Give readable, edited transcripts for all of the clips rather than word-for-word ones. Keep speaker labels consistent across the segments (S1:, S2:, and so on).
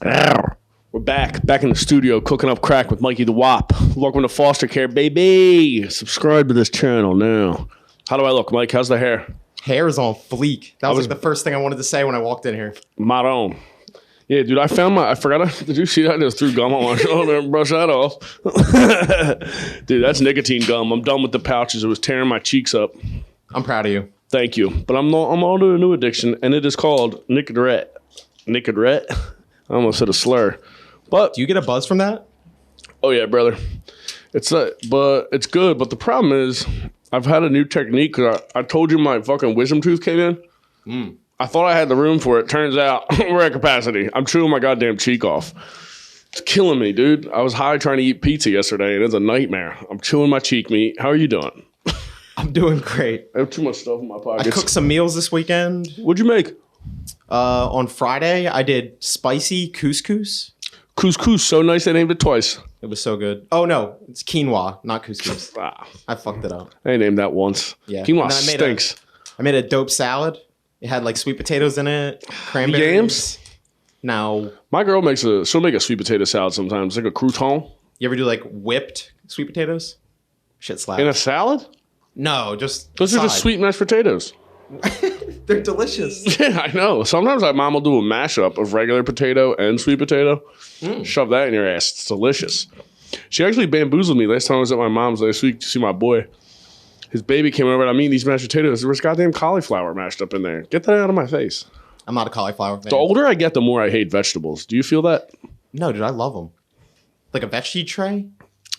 S1: We're back in the studio, cooking up crack with Mikey the Wop. Welcome to Foster Care, baby. Subscribe to this channel now. How do I look, Mike? How's the hair?
S2: Hair is on fleek. That was like the first thing I wanted to say when I walked in here.
S1: Maroon. Yeah, dude, I forgot. Did you see that? I just threw gum on my shoulder and brushed that off. Dude, that's nicotine gum. I'm done with the pouches. It was tearing my cheeks up.
S2: I'm proud of you.
S1: Thank you. But I'm on to a new addiction, and it is called Nicodret. Nicodret? I almost said a slur. But
S2: do you get a buzz from that?
S1: Oh yeah, brother. But it's good. But the problem is, I've had a new technique because I told you my fucking wisdom tooth came in. I thought I had the room for it. Turns out we're at capacity. I'm chewing my goddamn cheek off. It's killing me, dude. I was high trying to eat pizza yesterday, and it's a nightmare. I'm chewing my cheek meat. How are you doing?
S2: I'm doing great.
S1: I have too much stuff in my pockets.
S2: I cooked some meals this weekend.
S1: What'd you make?
S2: On Friday, I did spicy couscous.
S1: Couscous, so nice they named it twice.
S2: It was so good. Oh no, it's quinoa, not couscous. I fucked it up.
S1: They named that once.
S2: Yeah,
S1: quinoa stinks.
S2: I made a dope salad. It had like sweet potatoes in it, cranberries.
S1: Yams?
S2: Now,
S1: my girl she'll make a sweet potato salad sometimes, like a crouton.
S2: You ever do like whipped sweet potatoes? Shit slaps.
S1: In a salad?
S2: No, just
S1: those are just sweet mashed potatoes.
S2: They're delicious.
S1: Yeah, I know. Sometimes my mom will do a mashup of regular potato and sweet potato. Shove that in your ass. It's delicious. She actually bamboozled me last time I was at my mom's last week to see my boy. His baby came over and I'm eating these mashed potatoes. There was goddamn cauliflower mashed up in there. Get that out of my face.
S2: I'm not a cauliflower fan.
S1: The older I get, the more I hate vegetables. Do you feel that?
S2: No, dude, I love them. Like a veggie tray?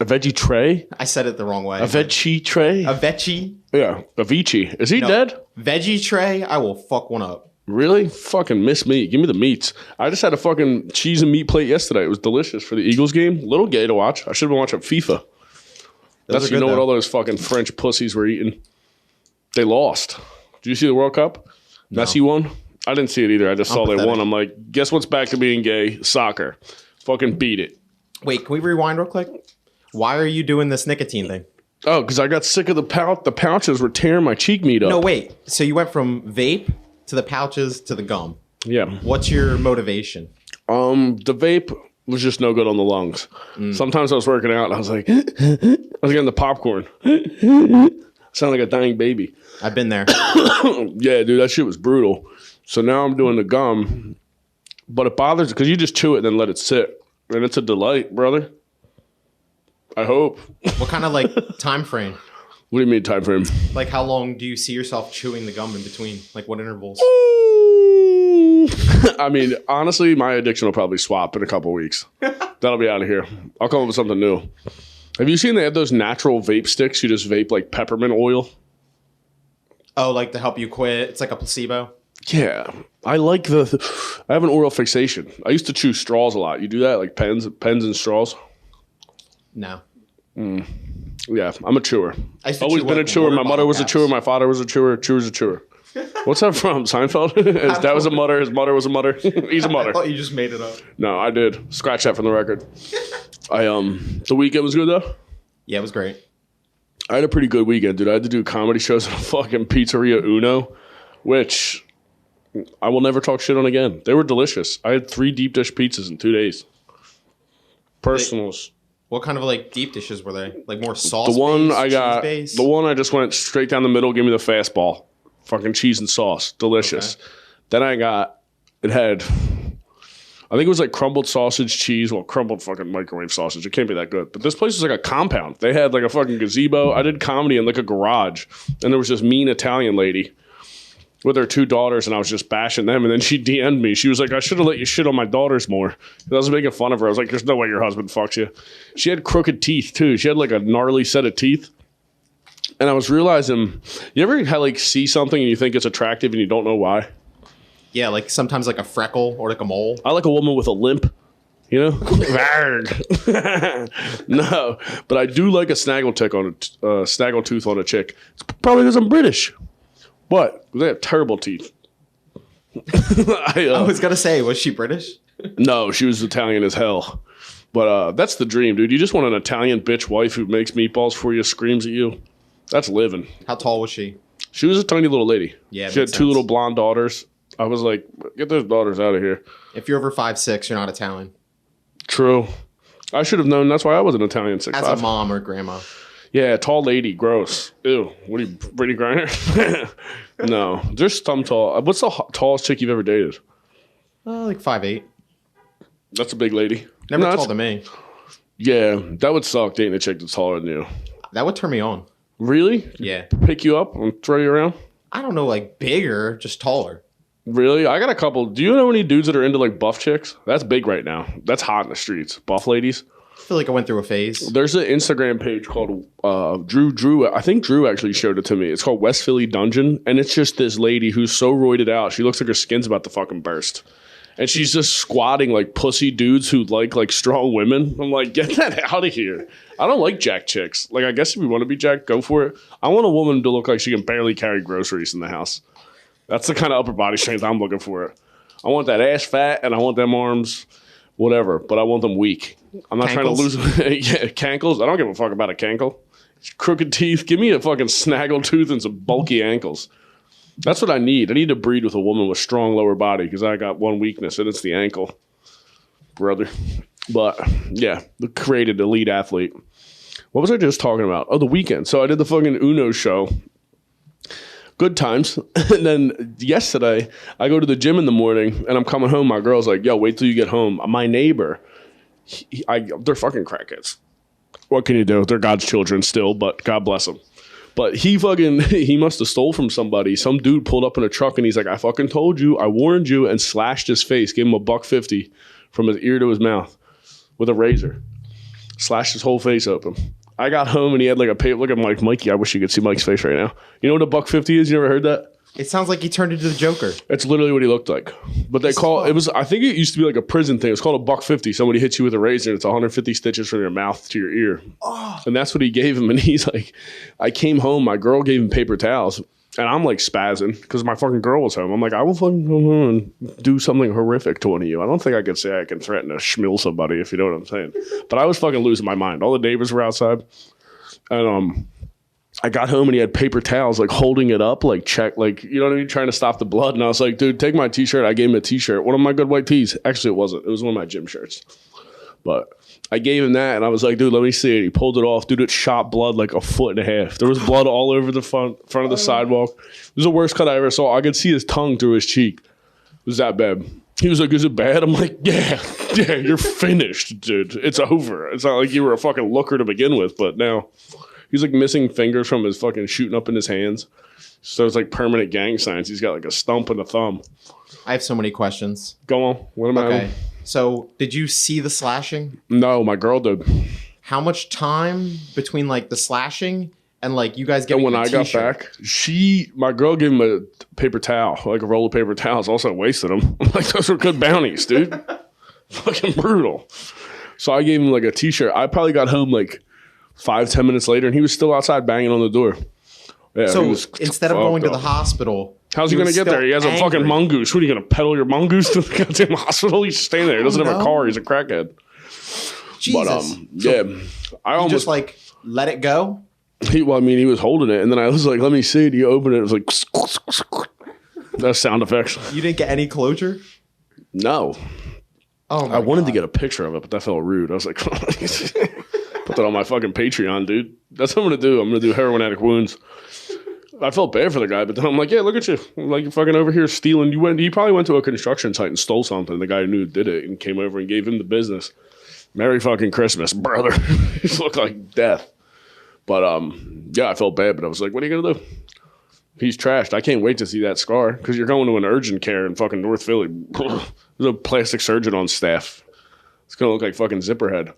S1: A veggie tray?
S2: I said it the wrong way.
S1: A veggie tray?
S2: A veggie?
S1: Yeah, Avicii. Is he dead?
S2: Veggie tray? I will fuck one up.
S1: Really? Fucking miss meat. Give me the meats. I just had a fucking cheese and meat plate yesterday. It was delicious for the Eagles game. Little gay to watch. I should have been watching FIFA. That's what all those fucking French pussies were eating. They lost. Did you see the World Cup? No. Messi won? I didn't see it either. I just saw they won. I'm like, guess what's back to being gay? Soccer. Fucking beat it.
S2: Wait, can we rewind real quick? Why are you doing this nicotine thing?
S1: Oh, because I got sick of the pouch. The pouches were tearing my cheek meat up.
S2: No, wait. So you went from vape to the pouches to the gum.
S1: Yeah.
S2: What's your motivation?
S1: The vape was just no good on the lungs. Sometimes I was working out and I was like, I was getting the popcorn. Sound like a dying baby.
S2: I've been there.
S1: Yeah, dude, that shit was brutal. So now I'm doing the gum, but it bothers because you just chew it and then let it sit, and it's a delight, brother. I hope.
S2: What kind of like time frame?
S1: What do you mean time frame?
S2: Like how long do you see yourself chewing the gum in between? Like what intervals?
S1: I mean, honestly, my addiction will probably swap in a couple weeks. That'll be out of here. I'll come up with something new. Have you seen they have those natural vape sticks? You just vape like peppermint oil.
S2: Oh, like to help you quit? It's like a placebo?
S1: Yeah. I like I have an oral fixation. I used to chew straws a lot. You do that? Like pens and straws?
S2: No.
S1: Yeah, I'm a chewer.
S2: I've
S1: always been a chewer. My mother was a chewer. My father was a chewer. Chewer's a chewer. What's that from? Seinfeld? His dad was a mutter. His mother was a mutter. He's a mutter.
S2: I thought you just made it up.
S1: No, I did. Scratch that from the record. The weekend was good though?
S2: Yeah, it was great.
S1: I had a pretty good weekend, dude. I had to do comedy shows at a fucking Pizzeria Uno, which I will never talk shit on again. They were delicious. I had 3 deep dish pizzas in 2 days. Personals.
S2: What kind of like deep dishes were they? Like more sauce?
S1: The one I just went straight down the middle. Give me the fastball, fucking cheese and sauce, delicious. Okay. Then it had, I think it was like crumbled sausage, cheese. Well, crumbled fucking microwave sausage. It can't be that good. But this place was like a compound. They had like a fucking gazebo. I did comedy in like a garage, and there was this mean Italian lady with her 2 daughters, and I was just bashing them. And then she DM'd me. She was like, I should have let you shit on my daughters more. I was making fun of her. I was like, there's no way your husband fucks you. She had crooked teeth, too. She had like a gnarly set of teeth. And I was realizing, you ever like see something and you think it's attractive and you don't know why?
S2: Yeah, like sometimes like a freckle or like a mole.
S1: I like a woman with a limp, you know? No, but I do like a snaggletooth on a chick. It's probably because I'm British. But they have terrible teeth.
S2: I was going to say, was she British?
S1: No, she was Italian as hell. But that's the dream, dude. You just want an Italian bitch wife who makes meatballs for you, screams at you. That's living.
S2: How tall was she?
S1: She was a tiny little lady.
S2: Yeah,
S1: she had 2 little blonde daughters. I was like, get those daughters out of here.
S2: If you're over 5'6", you're not Italian.
S1: True. I should have known. That's why I was an Italian 6'5".
S2: As a mom or grandma.
S1: Yeah, tall lady, gross. Ew. What are you, Brittany Griner? No, just some tall. What's the tallest chick you've ever dated?
S2: Like 5'8".
S1: That's a big lady.
S2: Never taller than me.
S1: Yeah, that would suck dating a chick that's taller than you.
S2: That would turn me on.
S1: Really?
S2: Yeah.
S1: Pick you up and throw you around?
S2: I don't know, like bigger, just taller.
S1: Really? I got a couple. Do you know any dudes that are into like buff chicks? That's big right now. That's hot in the streets. Buff ladies.
S2: I feel like I went through a phase.
S1: There's an Instagram page called Drew. I think Drew actually showed it to me. It's called West Philly Dungeon. And it's just this lady who's so roided out. She looks like her skin's about to fucking burst. And she's just squatting like pussy dudes who like strong women. I'm like, get that out of here. I don't like jack chicks. Like, I guess if you want to be jacked, go for it. I want a woman to look like she can barely carry groceries in the house. That's the kind of upper body strength I'm looking for. I want that ass fat and I want them arms, whatever, but I want them weak. I'm not trying to lose cankles. I don't give a fuck about a cankle. Crooked teeth. Give me a fucking snaggle tooth and some bulky ankles. That's what I need. I need to breed with a woman with strong lower body because I got one weakness and it's the ankle, brother. But yeah, the created elite athlete. What was I just talking about? Oh, the weekend. So I did the fucking Uno show. Good times. And then yesterday, I go to the gym in the morning and I'm coming home. My girl's like, yo, wait till you get home. My neighbor, they're fucking crackheads. What can you do? They're God's children still, but God bless them. But he must have stole from somebody. Some dude pulled up in a truck and he's like, I fucking told you, I warned you, and slashed his face, gave him $150 from his ear to his mouth with a razor. Slashed his whole face open. I got home and he had like a paper. Look at Mikey. I wish you could see Mike's face right now. You know what $150 is? You never heard that?
S2: It sounds like he turned into the Joker.
S1: That's literally what he looked like. But they call it was. I think it used to be like a prison thing. It's called $150. Somebody hits you with a razor and it's 150 stitches from your mouth to your ear. Oh. And that's what he gave him. And he's like, I came home. My girl gave him paper towels. And I'm like spazzing because my fucking girl was home. I'm like, I will fucking come home and do something horrific to one of you. I don't think I could say I can threaten to schmill somebody, if you know what I'm saying. But I was fucking losing my mind. All the neighbors were outside. And I got home and he had paper towels, like holding it up, like check, like, you know what I mean? Trying to stop the blood. And I was like, dude, take my t-shirt. I gave him a t-shirt. One of my good white tees. Actually, it wasn't. It was one of my gym shirts. But I gave him that and I was like, dude, let me see it. He pulled it off. Dude, it shot blood like 1.5 feet. There was blood all over the front of the sidewalk. It was the worst cut I ever saw. I could see his tongue through his cheek. It was that bad. He was like, is it bad? I'm like, yeah, you're finished, dude. It's over. It's not like you were a fucking looker to begin with, but now he's like missing fingers from his fucking shooting up in his hands. So it's like permanent gang signs. He's got like a stump and a thumb.
S2: I have so many questions.
S1: Go on. What am I on?
S2: So did you see the slashing?
S1: No, my girl did.
S2: How much time between like the slashing and like you guys getting
S1: and when I got back, my girl gave him a paper towel, like a roll of paper towels. Also wasted them. I'm like, those were good bounties, dude. Fucking brutal. So I gave him like a t-shirt. I probably got home like 5-10 minutes later and he was still outside banging on the door. Yeah,
S2: so instead of going to the hospital,
S1: how's he going to get there? He has a fucking mongoose. What are you going to pedal your mongoose to the goddamn hospital? He's just staying there. He doesn't have a car. He's a crackhead.
S2: Jesus.
S1: But yeah, I almost
S2: just like let it go.
S1: He was holding it, and then I was like, "Let me see it." He opened it. It was like that's sound effects.
S2: You didn't get any closure?
S1: No.
S2: Oh, my
S1: I wanted
S2: God.
S1: to get a picture of it, but that felt rude. I was like, "Put that on my fucking Patreon, dude." That's what I'm gonna do. I'm gonna do heroin addict wounds. I felt bad for the guy, but then I'm like, yeah, look at you. Like, you're fucking over here stealing. He probably went to a construction site and stole something. The guy who knew did it and came over and gave him the business. Merry fucking Christmas, brother. He looked like death. But, yeah, I felt bad, but I was like, what are you going to do? He's trashed. I can't wait to see that scar because you're going to an urgent care in fucking North Philly. There's a plastic surgeon on staff. It's going to look like fucking Zipperhead.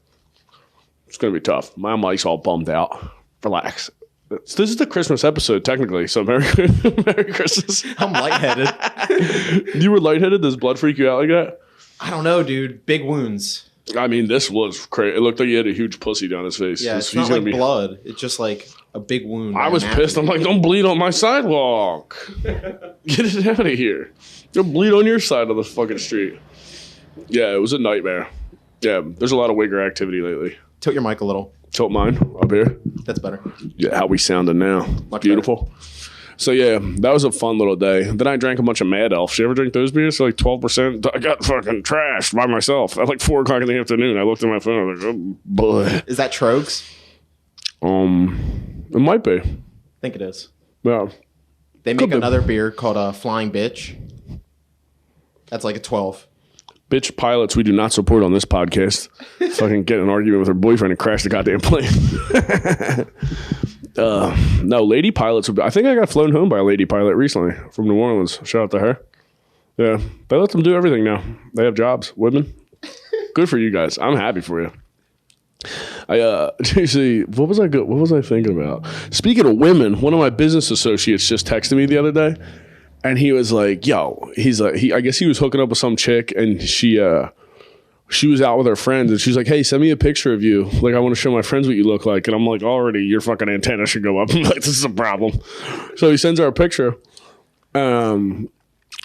S1: It's going to be tough. My mic's all bummed out. Relax. This is the Christmas episode, technically, so Merry Christmas.
S2: I'm lightheaded.
S1: You were lightheaded? Does blood freak you out like that?
S2: I don't know, dude. Big wounds.
S1: I mean, this was crazy. It looked like he had a huge pussy down his face.
S2: Yeah, it's not like blood. It's just like a big wound.
S1: I was pissed. I'm like, don't bleed on my sidewalk. Get it out of here. You'll bleed on your side of the fucking street. Yeah, it was a nightmare. Yeah, there's a lot of wigger activity lately.
S2: Tilt your mic a little.
S1: Tilt mine up here.
S2: That's better.
S1: Yeah, how we sounding now.
S2: Much
S1: beautiful.
S2: Better.
S1: So yeah, that was a fun little day. Then I drank a bunch of Mad Elf. You ever drink those beers? They're like 12%. I got fucking trashed by myself at like 4 o'clock in the afternoon. I looked at my phone. I was like, oh boy.
S2: Is that Trogs?
S1: It might be.
S2: I think it is.
S1: Yeah.
S2: They make another beer called Flying Bitch. That's like a 12.
S1: Bitch pilots we do not support on this podcast. Fucking get in an argument with her boyfriend and crash the goddamn plane. No, lady pilots. I think I got flown home by a lady pilot recently from New Orleans. Shout out to her. Yeah, they let them do everything now. They have jobs. Women. Good for you guys. I'm happy for you. Seriously, what was I thinking about? Speaking of women, one of my business associates just texted me the other day, and he was like, "Yo," I guess he was hooking up with some chick, and she was out with her friends, and she's like, "Hey, send me a picture of you. Like, I want to show my friends what you look like." And I'm like, "Already, your fucking antenna should go up." I'm like, "This is a problem." So he sends her a picture.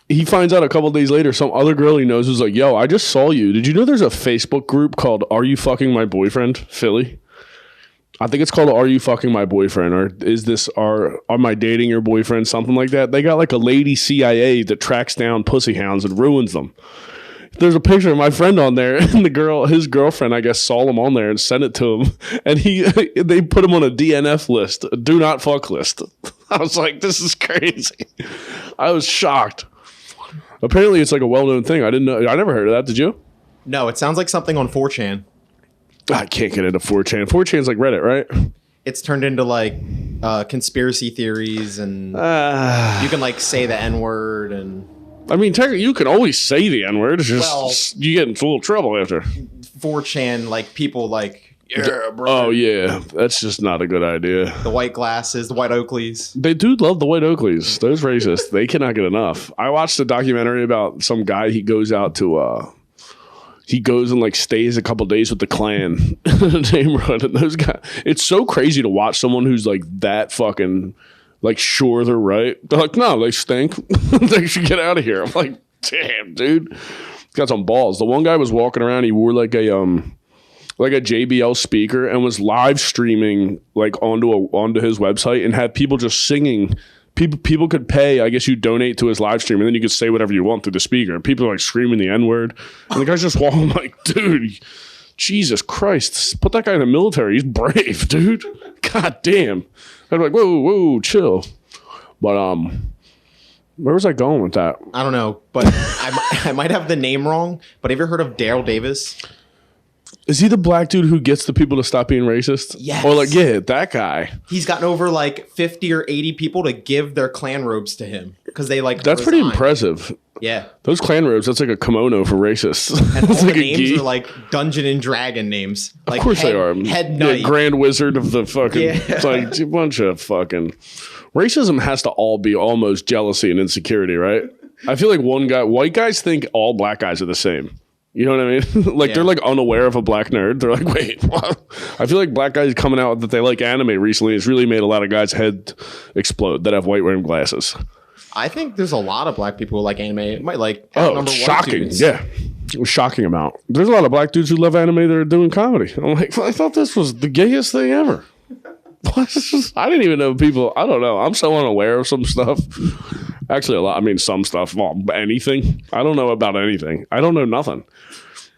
S1: He finds out a couple days later, some other girl he knows was like, "Yo, I just saw you. Did you know there's a Facebook group called Are You Fucking My Boyfriend, Philly?" I think it's called Are You Fucking My Boyfriend, or is this Am I Dating Your Boyfriend? Something like that. They got like a lady CIA that tracks down pussy hounds and ruins them. There's a picture of my friend on there, and his girlfriend, I guess, saw him on there and sent it to him, and they put him on a DNF list, a do not fuck list. I was like, this is crazy. I was shocked. Apparently, it's like a well-known thing. I didn't know. I never heard of that. Did you?
S2: No, it sounds like something on 4chan.
S1: I can't get into 4chan. 4chan's like Reddit, right?
S2: It's turned into like conspiracy theories, and you can like say the N-word, and
S1: I mean, technically, you can always say the N-word. It's just you get into a little trouble after.
S2: 4chan, like people like, yeah, bro.
S1: Oh yeah, that's just not a good idea.
S2: The white glasses, the white Oakleys.
S1: They do love the white Oakleys. Those racists, they cannot get enough. I watched a documentary about some guy. He goes and like stays a couple days with the Klan in the neighborhood, and those guys. It's so crazy to watch someone who's like that fucking like sure they're right. They're like, no, they stink. They should get out of here. I'm like, damn, dude, he's got some balls. The one guy was walking around. He wore like a JBL speaker and was live streaming like onto his website and had people just singing. People could pay. I guess you donate to his live stream and then you could say whatever you want through the speaker. And people are like screaming the N-word. And the guy's just walking like, dude, Jesus Christ, put that guy in the military. He's brave, dude. God damn. I'm like, whoa, chill. But where was I going with that?
S2: I don't know, but I might have the name wrong. But have you ever heard of Daryl Davis?
S1: Is he the black dude who gets the people to stop being racist?
S2: Yes.
S1: Or like, yeah, that guy.
S2: He's gotten over like 50 or 80 people to give their Klan robes to him because they like.
S1: That's pretty impressive.
S2: Yeah.
S1: Those Klan robes, that's like a kimono for racists.
S2: And all
S1: like
S2: the names are like Dungeon and Dragon names. Like
S1: of course they are.
S2: Head Knight.
S1: Grand Wizard of the fucking. Yeah. It's like a bunch of fucking. Racism has to all be almost jealousy and insecurity, right? I feel like white guys think all black guys are the same. You know what I mean? Like, they're like unaware of a black nerd. They're like, wait, what? I feel like black guys coming out that they like anime recently has really made a lot of guys' head explode that have white rim glasses.
S2: I think there's a lot of black people who like anime. It might like
S1: number shocking. Yeah. It was shocking amount. There's a lot of black dudes who love anime that are doing comedy. I'm like, well, I thought this was the gayest thing ever. I didn't even know people. I don't know. I'm so unaware of some stuff. Actually, a lot. I mean, some stuff. Well, anything. I don't know about anything. I don't know nothing.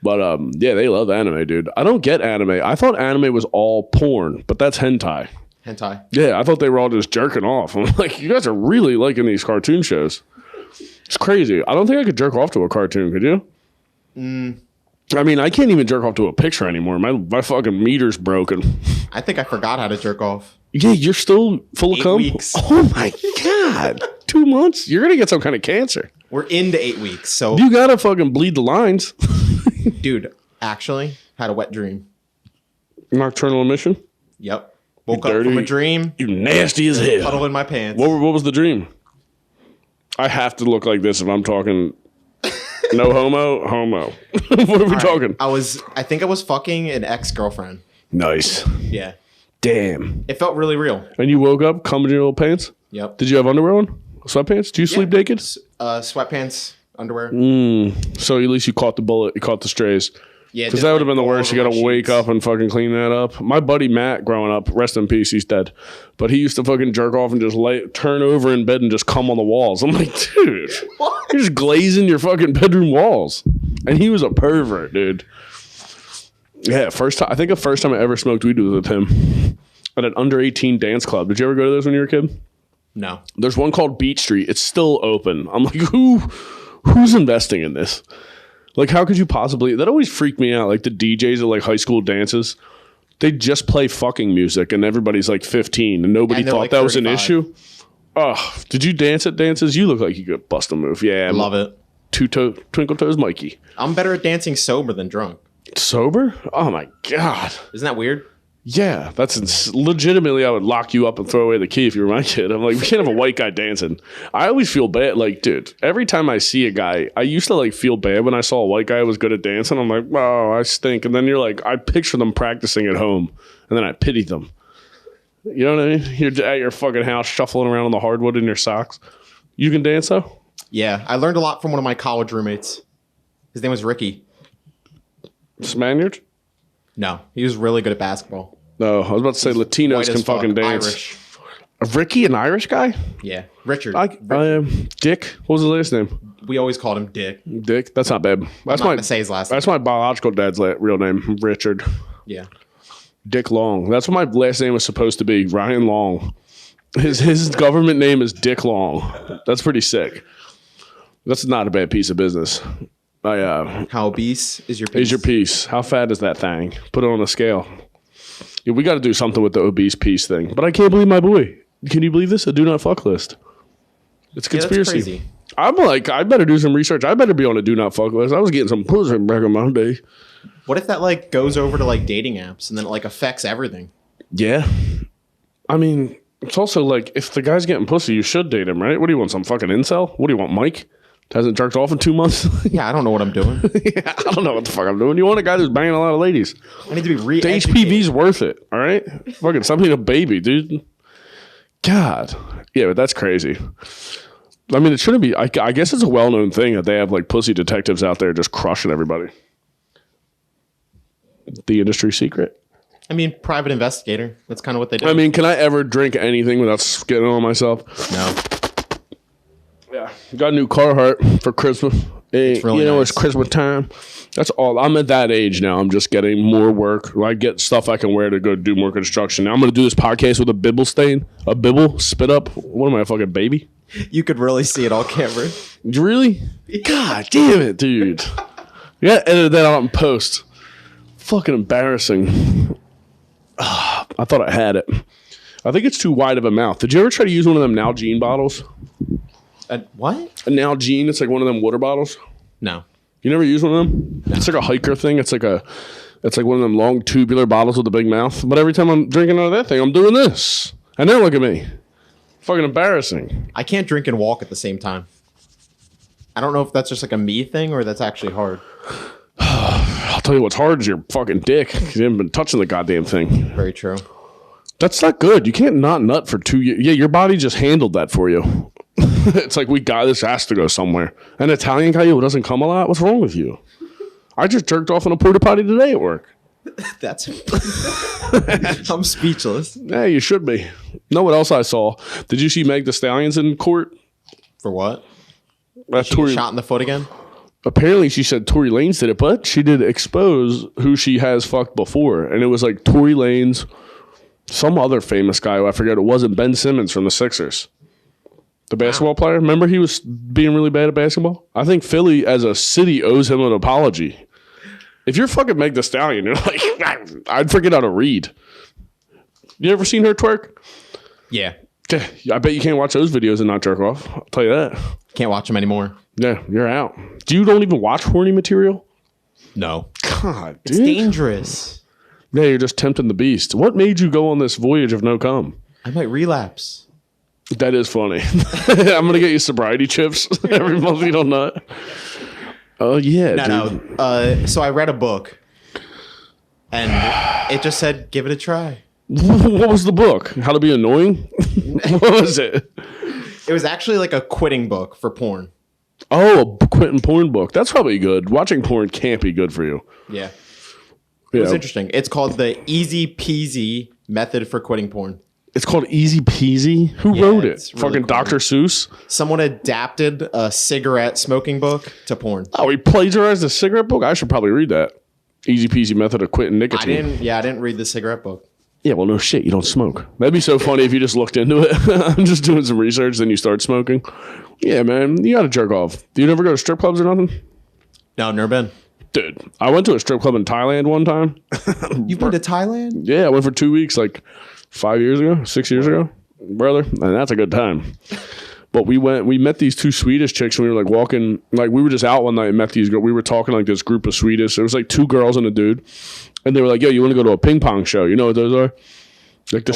S1: But yeah, they love anime, dude. I don't get anime. I thought anime was all porn, but that's hentai.
S2: Hentai.
S1: Yeah, I thought they were all just jerking off. I'm like, you guys are really liking these cartoon shows. It's crazy. I don't think I could jerk off to a cartoon. Could you? I mean, I can't even jerk off to a picture anymore. My fucking meter's broken.
S2: I think I forgot how to jerk off.
S1: Yeah, you're still full of cum?
S2: 8 weeks.
S1: Oh my God. 2 months? You're going to get some kind of cancer.
S2: We're into 8 weeks, so...
S1: You got to fucking bleed the lines.
S2: Dude, actually, had a wet dream.
S1: Nocturnal emission?
S2: Yep. Woke up from a dream.
S1: You nasty as hell.
S2: Puddle in my pants.
S1: What was the dream? I have to look like this if I'm talking... No homo. What are we talking?
S2: I think I was fucking an ex-girlfriend.
S1: Nice.
S2: Yeah.
S1: Damn.
S2: It felt really real.
S1: And you woke up, cum in your little pants?
S2: Yep.
S1: Did you have underwear on? Sweatpants? Do you sleep naked?
S2: Sweatpants, underwear.
S1: So at least you caught the bullet. You caught the strays.
S2: Yeah,
S1: because that would have been the worst. You got to wake up and fucking clean that up. My buddy Matt, growing up, rest in peace, he's dead. But he used to fucking jerk off and just turn over in bed and just come on the walls. I'm like, dude, you're just glazing your fucking bedroom walls. And he was a pervert, dude. Yeah, I think the first time I ever smoked weed was with him at an under 18 dance club. Did you ever go to those when you were a kid?
S2: No.
S1: There's one called Beat Street. It's still open. I'm like, who's investing in this? Like, how could you possibly? That always freaked me out. Like the DJs at like high school dances, they just play fucking music, and everybody's like 15, and nobody thought like that 35. Was an issue. Oh, did you dance at dances? You look like you could bust a move. Yeah,
S2: I love it.
S1: Twinkle Toes Mikey.
S2: I'm better at dancing sober than drunk.
S1: Sober? Oh my god!
S2: Isn't that weird?
S1: Yeah, that's legitimately. I would lock you up and throw away the key if you were my kid. I'm like, we can't have a white guy dancing. I always feel bad. Like, dude, every time I see a guy, I used to like feel bad when I saw a white guy who was good at dancing. I'm like, wow, I stink. And then you're like, I picture them practicing at home, and then I pity them. You know what I mean? You're at your fucking house shuffling around on the hardwood in your socks. You can dance though?
S2: Yeah, I learned a lot from one of my college roommates. His name was Ricky.
S1: Spaniard?
S2: No, he was really good at basketball.
S1: No, I was about to say Latinos can fucking dance.
S2: Irish.
S1: Ricky, an Irish guy?
S2: Yeah, Richard.
S1: Dick. What was his last name?
S2: We always called him Dick.
S1: Dick. That's not bad. That's
S2: I'm not gonna say his last name.
S1: That's my biological dad's real name, Richard.
S2: Yeah.
S1: Dick Long. That's what my last name was supposed to be. Ryan Long. His government name is Dick Long. That's pretty sick. That's not a bad piece of business.
S2: How obese is your piece?
S1: Is your piece? How fat is that thing? Put it on a scale. Yeah, we got to do something with the obese piece thing. But I can't believe my boy. Can you believe this? A do not fuck list. It's a conspiracy.
S2: That's crazy.
S1: I'm like, I better do some research. I better be on a do not fuck list. I was getting some pussy back in my day.
S2: What if that like goes over to like dating apps and then it like affects everything?
S1: Yeah. I mean, it's also like, if the guy's getting pussy, you should date him, right? What do you want, some fucking incel? What do you want, Mike? Hasn't jerked off in 2 months?
S2: Yeah, I don't know what I'm doing.
S1: Yeah, I don't know what the fuck I'm doing. You want a guy who's banging a lot of ladies.
S2: I need to be
S1: The HPV's worth it, all right? Fucking something a baby, dude. God. Yeah, but that's crazy. I mean, it shouldn't be. I guess it's a well-known thing that they have like pussy detectives out there just crushing everybody. The industry secret.
S2: I mean, private investigator. That's kind of what they do.
S1: I mean, can I ever drink anything without getting on myself?
S2: No.
S1: Yeah. Got a new Carhartt for Christmas. Hey,
S2: really nice.
S1: It's Christmas time. That's all. I'm at that age now. I'm just getting more work. I get stuff I can wear to go do more construction. Now I'm going to do this podcast with a bibble stain. A bibble? Spit up? What am I, a fucking baby?
S2: You could really see it all camera.
S1: Really? God damn it, dude. You got to edit that out in post. Fucking embarrassing. I thought I had it. I think it's too wide of a mouth. Did you ever try to use one of them Nalgene bottles?
S2: What?
S1: A Nalgene. It's like one of them water bottles.
S2: No. You
S1: never use one of them? No. It's like a hiker thing. It's like one of them long tubular bottles with a big mouth. But every time I'm drinking out of that thing, I'm doing this. And now look at me. Fucking embarrassing.
S2: I can't drink and walk at the same time. I don't know if that's just like a me thing or that's actually hard.
S1: I'll tell you what's hard is your fucking dick. You haven't been touching the goddamn thing.
S2: Very true.
S1: That's not good. You can't not nut for 2 years. Yeah, your body just handled that for you. It's like, this has to go somewhere. An Italian guy who doesn't come a lot? What's wrong with you? I just jerked off in a porta potty today at work.
S2: That's I'm speechless.
S1: Yeah, you should be. Know what else I saw? Did you see Meg Thee Stallion's in court?
S2: For what?
S1: She
S2: shot in the foot again?
S1: Apparently she said Tory Lanez did it, but she did expose who she has fucked before. And it was like Tory Lanez, some other famous guy who I forget it wasn't, Ben Simmons from the Sixers. The basketball player. Remember he was being really bad at basketball? I think Philly as a city owes him an apology. If you're fucking Meg Thee Stallion, you're like, I'd forget how to read. You ever seen her twerk?
S2: Yeah.
S1: I bet you can't watch those videos and not jerk off. I'll tell you that.
S2: Can't watch them anymore.
S1: Yeah, you're out. You don't even watch horny material?
S2: No.
S1: God, dude.
S2: It's dangerous.
S1: Yeah, you're just tempting the beast. What made you go on this voyage of no cum?
S2: I might relapse.
S1: That is funny. I'm going to get you sobriety chips every month you don't nut. Oh, yeah, dude.
S2: No. So I read a book, and it just said, give it a try.
S1: What was the book? How to be annoying? What was it?
S2: It was actually like a quitting book for porn.
S1: Oh, a quitting porn book. That's probably good. Watching porn can't be good for you.
S2: Yeah. It was interesting. It's called the Easy Peasy Method for Quitting Porn.
S1: It's called Easy Peasy? Who wrote it? Really fucking cool. Dr. Seuss?
S2: Someone adapted a cigarette smoking book to porn.
S1: Oh, he plagiarized a cigarette book? I should probably read that. Easy Peasy Method of Quitting Nicotine.
S2: I didn't read the cigarette book.
S1: Yeah, well, no shit. You don't smoke. That'd be so funny if you just looked into it. I'm just doing some research, then you start smoking. Yeah, man. You got to jerk off. Do you never go to strip clubs or nothing?
S2: No, never been.
S1: Dude, I went to a strip club in Thailand one time.
S2: You've been to Thailand?
S1: Yeah, I went for 2 weeks, like 6 years ago, brother. And that's a good time. But we met these two Swedish chicks and we were like walking, like we were just out one night and met these girls. We were talking like this group of Swedish. It was like 2 girls and a dude. And they were like, yo, you want to go to a ping pong show? You know what those are? Like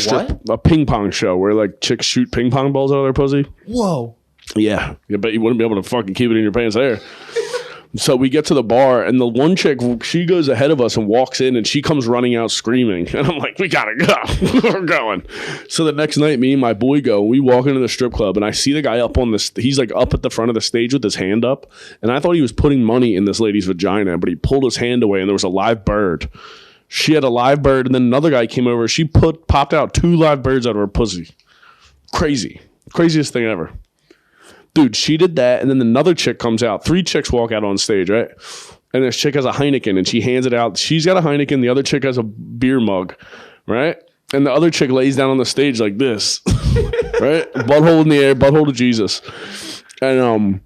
S1: a ping pong show where like chicks shoot ping pong balls out of their pussy.
S2: Whoa.
S1: Yeah. I bet you wouldn't be able to fucking keep it in your pants there. So we get to the bar, and the one chick, she goes ahead of us and walks in, and she comes running out screaming. And I'm like, we gotta go. We're going. So the next night, me and my boy go. We walk into the strip club, and I see the guy up on this. He's like up at the front of the stage with his hand up. And I thought he was putting money in this lady's vagina, but he pulled his hand away, and there was a live bird. She had a live bird, and then another guy came over. She popped out 2 live birds out of her pussy. Crazy. Craziest thing ever. Dude, she did that, and then another chick comes out. 3 chicks walk out on stage, right? And this chick has a Heineken, and she hands it out. She's got a Heineken. The other chick has a beer mug, right? And the other chick lays down on the stage like this, right? Butthole in the air, butthole to Jesus. And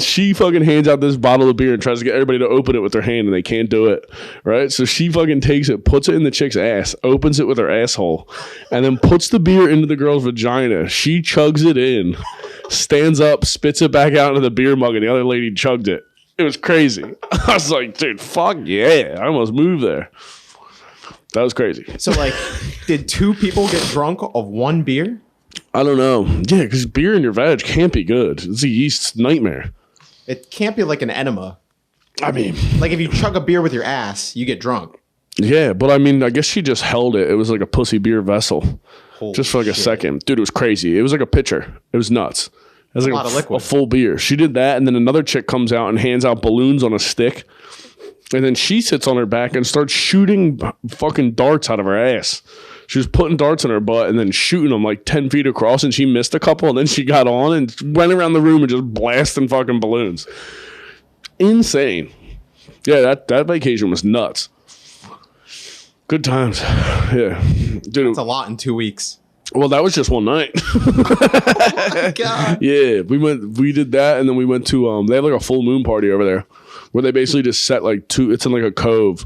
S1: she fucking hands out this bottle of beer and tries to get everybody to open it with their hand, and they can't do it, right? So she fucking takes it, puts it in the chick's ass, opens it with her asshole, and then puts the beer into the girl's vagina. She chugs it in, stands up, spits it back out into the beer mug, and the other lady chugged it. It was crazy. I was like, dude, fuck yeah. I almost moved there. That was crazy.
S2: So, like, did 2 people get drunk of 1 beer?
S1: I don't know. Yeah, because beer in your vag can't be good. It's a yeast nightmare.
S2: It can't be like an enema.
S1: I mean,
S2: like if you chug a beer with your ass, you get drunk.
S1: Yeah, but I mean, I guess she just held it. It was like a pussy beer vessel.
S2: Holy
S1: just for like
S2: shit.
S1: A second. Dude, it was crazy. It was like a pitcher. It was nuts. It was like
S2: a lot of liquid.
S1: A full beer. She did that, and then another chick comes out and hands out balloons on a stick. And then she sits on her back and starts shooting fucking darts out of her ass. She was putting darts in her butt and then shooting them like 10 feet across, and she missed a couple, and then she got on and went around the room and just blasting fucking balloons. Insane. Yeah, that vacation was nuts. Good times. Yeah. Dude,
S2: that's a lot in 2 weeks.
S1: Well, that was just one night.
S2: Oh my God.
S1: Yeah, we did that, and then we went to they have like a full moon party over there where they basically just set like 2, it's in like a cove,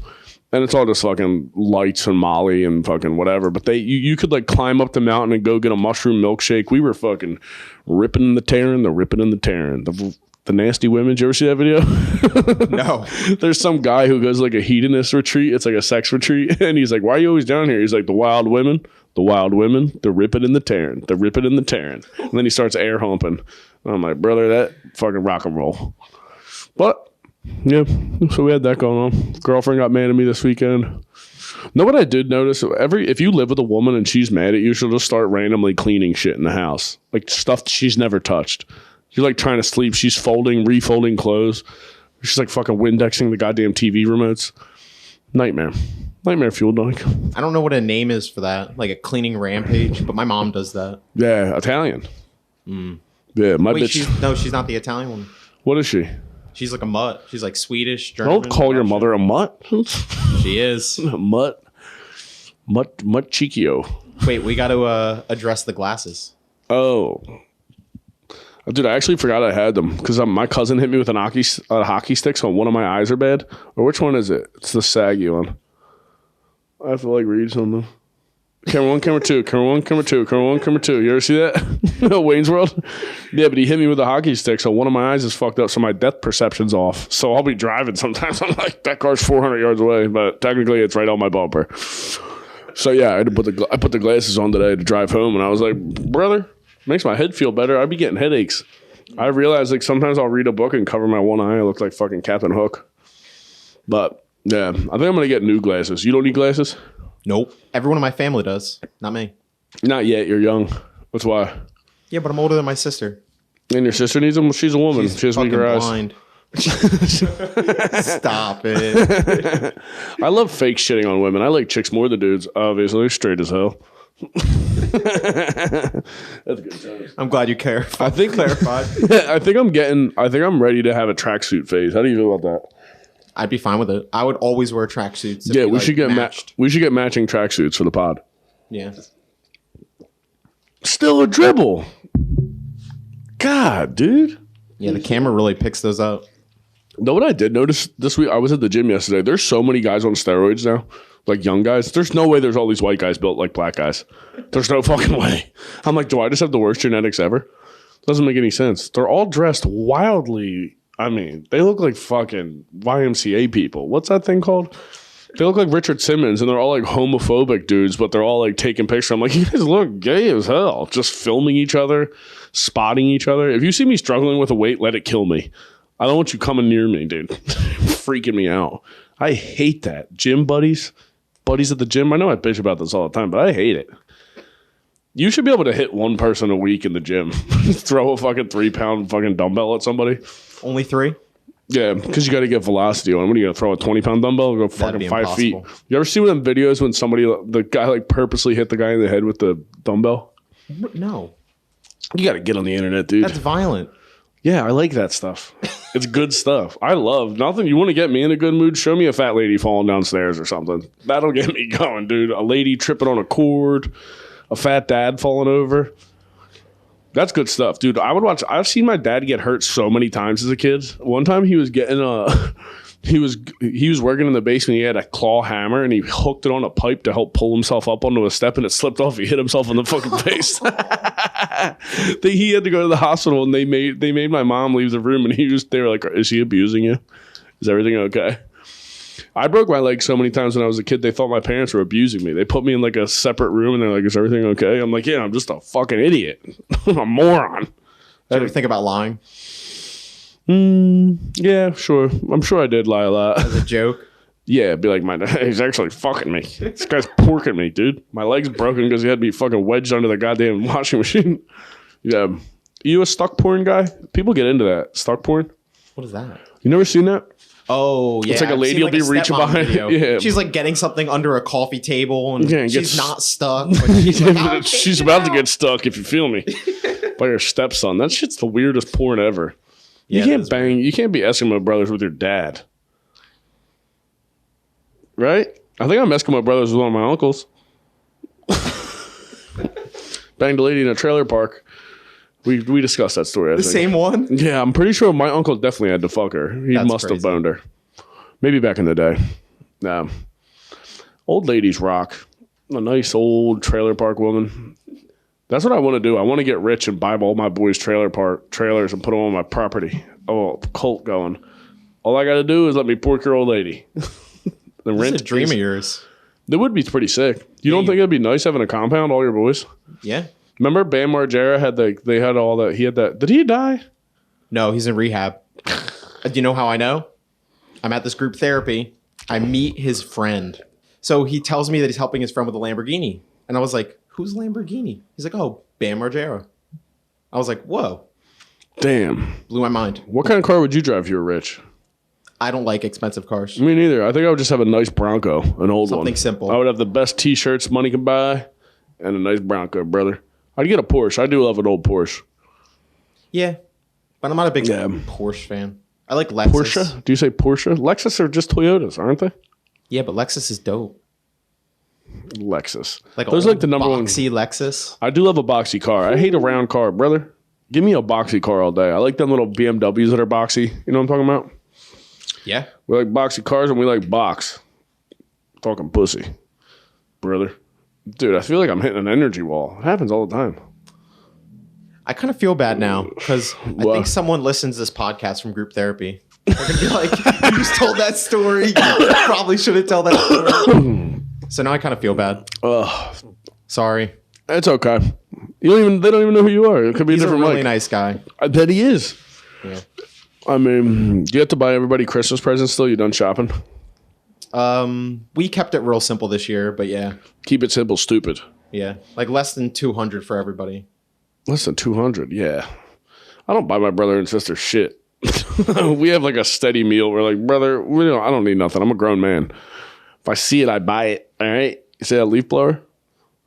S1: and it's all just fucking lights and Molly and fucking whatever. But you could like climb up the mountain and go get a mushroom milkshake. We were fucking ripping and the tearing. The nasty women. Did you ever see that video?
S2: No.
S1: There's some guy who goes like a hedonist retreat. It's like a sex retreat. And he's like, why are you always down here? He's like, the wild women, the ripping and the tearing, the ripping and the tearing. And then he starts air humping. And I'm like, brother, that fucking rock and roll. But yeah, so we had that going on. Girlfriend got mad at me this weekend. Know what I did notice? If you live with a woman and she's mad at you, she'll just start randomly cleaning shit in the house. Like stuff she's never touched. You're like trying to sleep. She's refolding clothes. She's like fucking Windexing the goddamn TV remotes. Nightmare fuel dunk.
S2: I don't know what a name is for that. Like a cleaning rampage, but my mom does that.
S1: Yeah, Italian. Yeah, my bitch.
S2: She's not the Italian one.
S1: What is she?
S2: She's like a mutt. She's like Swedish, German.
S1: Don't call your mother a mutt.
S2: She is.
S1: Mutt DiCioccio.
S2: Wait, we got to address the glasses.
S1: Oh. Dude, I actually forgot I had them because my cousin hit me with a hockey stick, so one of my eyes are bad. Or which one is it? It's the saggy one. I have to like read something. Camera 1, camera 2, camera 1, camera 2, camera 1, camera 2. You ever see that? Wayne's World? Yeah, but he hit me with a hockey stick, so one of my eyes is fucked up, so my depth perception's off. So I'll be driving sometimes. I'm like, that car's 400 yards away, but technically it's right on my bumper. So yeah, I put the glasses on today to drive home, and I was like, brother, makes my head feel better. I'd be getting headaches. I realized like sometimes I'll read a book and cover my one eye. I look like fucking Captain Hook. But yeah, I think I'm going to get new glasses. You don't need glasses?
S2: Nope. Everyone in my family does. Not me.
S1: Not yet. You're young. That's why.
S2: Yeah, but I'm older than my sister.
S1: And your sister needs them? She's a woman. She has weaker eyes. Blind.
S2: Stop it.
S1: I love fake shitting on women. I like chicks more than dudes. Obviously, they're straight as hell. That's good.
S2: I'm glad you clarified.
S1: I think I'm ready to have a tracksuit phase. How do you feel about that?
S2: I'd be fine with it. I would always wear tracksuits.
S1: Yeah, we should get matched. We should get matching tracksuits for the pod.
S2: Yeah.
S1: Still a dribble. God, dude.
S2: Yeah, the camera really picks those up.
S1: Know what I did notice this week? I was at the gym yesterday. There's so many guys on steroids now, like young guys. There's no way there's all these white guys built like black guys. There's no fucking way. I'm like, do I just have the worst genetics ever? Doesn't make any sense. They're all dressed wildly. I mean, they look like fucking YMCA people. What's that thing called? They look like Richard Simmons, and they're all like homophobic dudes, but they're all like taking pictures. I'm like, you guys look gay as hell. Just filming each other, spotting each other. If you see me struggling with a weight, let it kill me. I don't want you coming near me, dude. Freaking me out. I hate that. Gym buddies at the gym. I know I bitch about this all the time, but I hate it. You should be able to hit one person a week in the gym. Throw a fucking 3-pound fucking dumbbell at somebody.
S2: Only 3?
S1: Yeah, because you got to get velocity on. What are you going to throw a 20-pound dumbbell? Go fucking 5 feet. You ever see one of them videos when the guy like purposely hit the guy in the head with the dumbbell?
S2: No.
S1: You got to get on the internet, dude.
S2: That's violent.
S1: Yeah, I like that stuff. It's good stuff. I love nothing. You want to get me in a good mood? Show me a fat lady falling downstairs or something. That'll get me going, dude. A lady tripping on a cord, a fat dad falling over. That's good stuff, dude. I've seen my dad get hurt so many times as a kid. One time he was getting he was working in the basement. He had a claw hammer and he hooked it on a pipe to help pull himself up onto a step, and it slipped off. He hit himself in the fucking face. He had to go to the hospital, and they made my mom leave the room, and they were like, "Is he abusing you? Is everything okay?" I broke my leg so many times when I was a kid, they thought my parents were abusing me. They put me in like a separate room, and they're like, "Is everything okay?" I'm like, "Yeah, I'm just a fucking idiot. I'm a moron."
S2: Did you ever think about lying?
S1: Yeah, sure. I'm sure I did lie a lot.
S2: As a joke?
S1: Yeah, it'd be like, he's actually fucking me. This guy's porking me, dude. My leg's broken because he had me fucking wedged under the goddamn washing machine. Yeah. You a stuck porn guy? People get into that. Stuck porn?
S2: What is that?
S1: You never seen that?
S2: Oh, yeah.
S1: It's like a lady will be reaching behind.
S2: Yeah. She's like getting something under a coffee table, and she's not stuck.
S1: She's about to get stuck, if you feel me, by her stepson. That shit's the weirdest porn ever. You can't bang. You can't be Eskimo brothers with your dad. Right? I think I'm Eskimo brothers with one of my uncles. Banged a lady in a trailer park. We discussed that story. I think.
S2: Same one?
S1: Yeah, I'm pretty sure my uncle definitely had to fuck her. He must have boned her. Maybe back in the day. Old ladies rock. A nice old trailer park woman. That's what I want to do. I want to get rich and buy all my boys' trailers and put them on my property. Oh, cult going. All I got to do is let me pork your old lady.
S2: The rent. It's a dream of yours.
S1: That would be pretty sick. You don't think it'd be nice having a compound, all your boys?
S2: Yeah.
S1: Remember Bam Margera they had all that. He had that. Did he die?
S2: No, he's in rehab. Do you know how I know? I'm at this group therapy. I meet his friend. So he tells me that he's helping his friend with a Lamborghini. And I was like, who's Lamborghini? He's like, oh, Bam Margera. I was like, whoa.
S1: Damn.
S2: Blew my mind.
S1: What kind of car would you drive if you were rich?
S2: I don't like expensive cars.
S1: Me neither. I think I would just have a nice Bronco, an old one.
S2: Something simple.
S1: I would have the best T-shirts money can buy and a nice Bronco, brother. I'd get a Porsche. I do love an old Porsche.
S2: Yeah, but I'm not a big Porsche fan. I like Lexus.
S1: Porsche? Do you say Porsche? Lexus are just Toyotas, aren't they?
S2: Yeah, but Lexus is dope.
S1: Lexus.
S2: Like those are like the number one. Boxy Lexus.
S1: I do love a boxy car. I hate a round car, brother. Give me a boxy car all day. I like them little BMWs that are boxy. You know what I'm talking about?
S2: Yeah.
S1: We like boxy cars and we like box. Talking pussy, brother. Dude, I feel like I'm hitting an energy wall. It happens all the time.
S2: I kind of feel bad now because I think someone listens to this podcast from group therapy. They're going to be like, you just told that story. You probably shouldn't tell that story. So now I kind of feel bad. Sorry.
S1: It's okay. They don't even know who you are. It could be a different
S2: really nice guy.
S1: I bet he is.
S2: Yeah.
S1: I mean, do you have to buy everybody Christmas presents still? You done shopping?
S2: We kept it real simple this year, but yeah.
S1: Keep it simple, stupid.
S2: Yeah. Like less than 200 for everybody.
S1: Less than 200, yeah. I don't buy my brother and sister shit. We have like a steady meal. We're like, brother, I don't need nothing. I'm a grown man. If I see it, I buy it. All right. You see that leaf blower?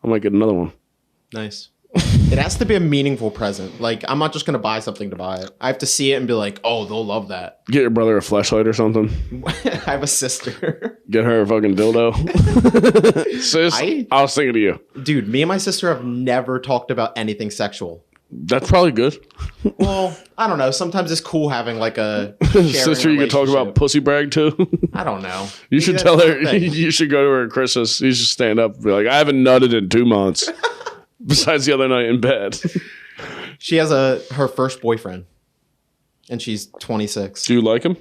S1: I might get another one.
S2: Nice. It has to be a meaningful present. Like, I'm not just going to buy something to buy it. I have to see it and be like, oh, they'll love that.
S1: Get your brother a fleshlight or something.
S2: I have a sister.
S1: Get her a fucking dildo. Sis, I was thinking of you.
S2: Dude, me and my sister have never talked about anything sexual.
S1: That's probably good.
S2: Well, I don't know. Sometimes it's cool having like a
S1: sister you can talk about pussy brag to.
S2: I don't know.
S1: You should tell her. You should go to her at Christmas. You should stand up and be like, I haven't nutted in 2 months. Besides the other night in bed.
S2: She has her first boyfriend. And she's 26.
S1: Do you like him?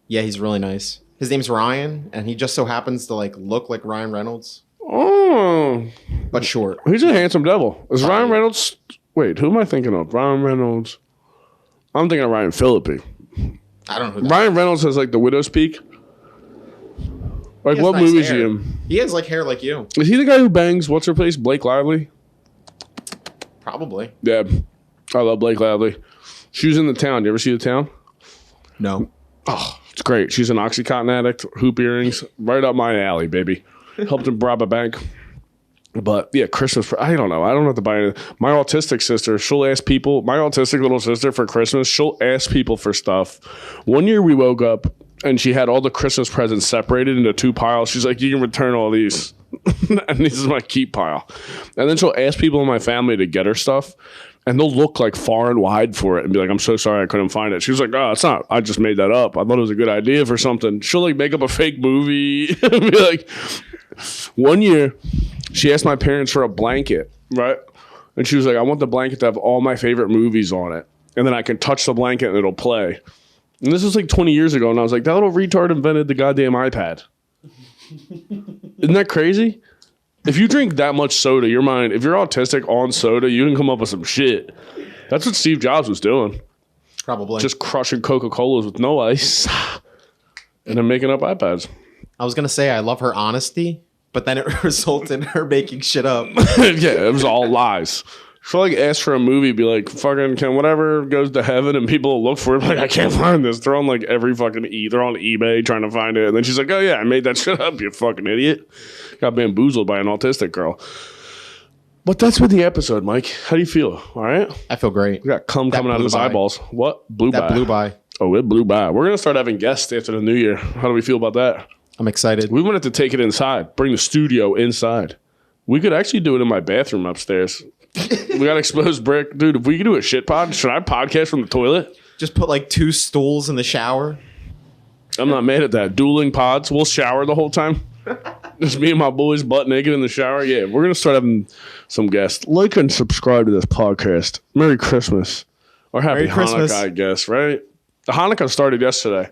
S2: Yeah, he's really nice. His name's Ryan, and he just so happens to like look like Ryan Reynolds.
S1: Oh.
S2: But short.
S1: He's a handsome devil. Is Ryan Reynolds... Wait, who am I thinking of? Ryan Reynolds. I'm thinking of Ryan Phillippe.
S2: I don't know who
S1: Ryan Reynolds has like the widow's peak. Like what movie is he in?
S2: He has like hair like you.
S1: Is he the guy who bangs what's her face? Blake Lively?
S2: Probably.
S1: Yeah. I love Blake Lively. She was in The Town. You ever see The Town?
S2: No.
S1: Oh, it's great. She's an Oxycontin addict, hoop earrings. Right up my alley, baby. Helped him rob a bank. But yeah, Christmas, I don't know. I don't have to buy anything. My autistic sister, she'll ask people, my autistic little sister for Christmas, she'll ask people for stuff. One year we woke up and she had all the Christmas presents separated into 2 piles. She's like, you can return all these. And this is my keep pile. And then she'll ask people in my family to get her stuff. And they'll look like far and wide for it and be like, I'm so sorry I couldn't find it. She was like, oh, it's not. I just made that up. I thought it was a good idea for something. She'll like make up a fake movie. Be like, one year, she asked my parents for a blanket, right? And she was like, I want the blanket to have all my favorite movies on it. And then I can touch the blanket and it'll play. And this was like 20 years ago. And I was like, that little retard invented the goddamn iPad. Isn't that crazy? If you drink that much soda, your mind, if you're autistic on soda, you can come up with some shit. That's what Steve Jobs was doing.
S2: Probably.
S1: Just crushing Coca-Colas with no ice. And then making up iPads.
S2: I was going to say, I love her honesty, but then it resulted in her making shit up.
S1: Yeah, it was all lies. She'll like ask for a movie, be like, fucking, can whatever goes to heaven, and people will look for it, like, I can't find this. They're on like every fucking they're on eBay trying to find it. And then she's like, oh yeah, I made that shit up, you fucking idiot. Got bamboozled by an autistic girl. But that's been the episode, Mike. How do you feel? All right?
S2: I feel great.
S1: We got cum coming out of his eyeballs. What? Blew by.
S2: That blew by.
S1: Oh, it blew by. We're going to start having guests after the new year. How do we feel about that?
S2: I'm excited.
S1: We wanted to take it inside, bring the studio inside. We could actually do it in my bathroom upstairs. We got exposed brick. Dude, if we could do a shit pod, should I podcast from the toilet?
S2: Just put like 2 stools in the shower.
S1: I'm not mad at that. Dueling pods. We'll shower the whole time. Just me and my boys butt naked in the shower. Yeah, we're going to start having some guests. Like and subscribe to this podcast. Merry Christmas. Or Happy Merry Christmas. Hanukkah, I guess, right? The Hanukkah started yesterday.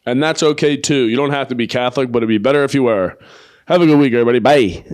S1: And that's okay, too. You don't have to be Catholic, but it'd be better if you were. Have a good week, everybody. Bye.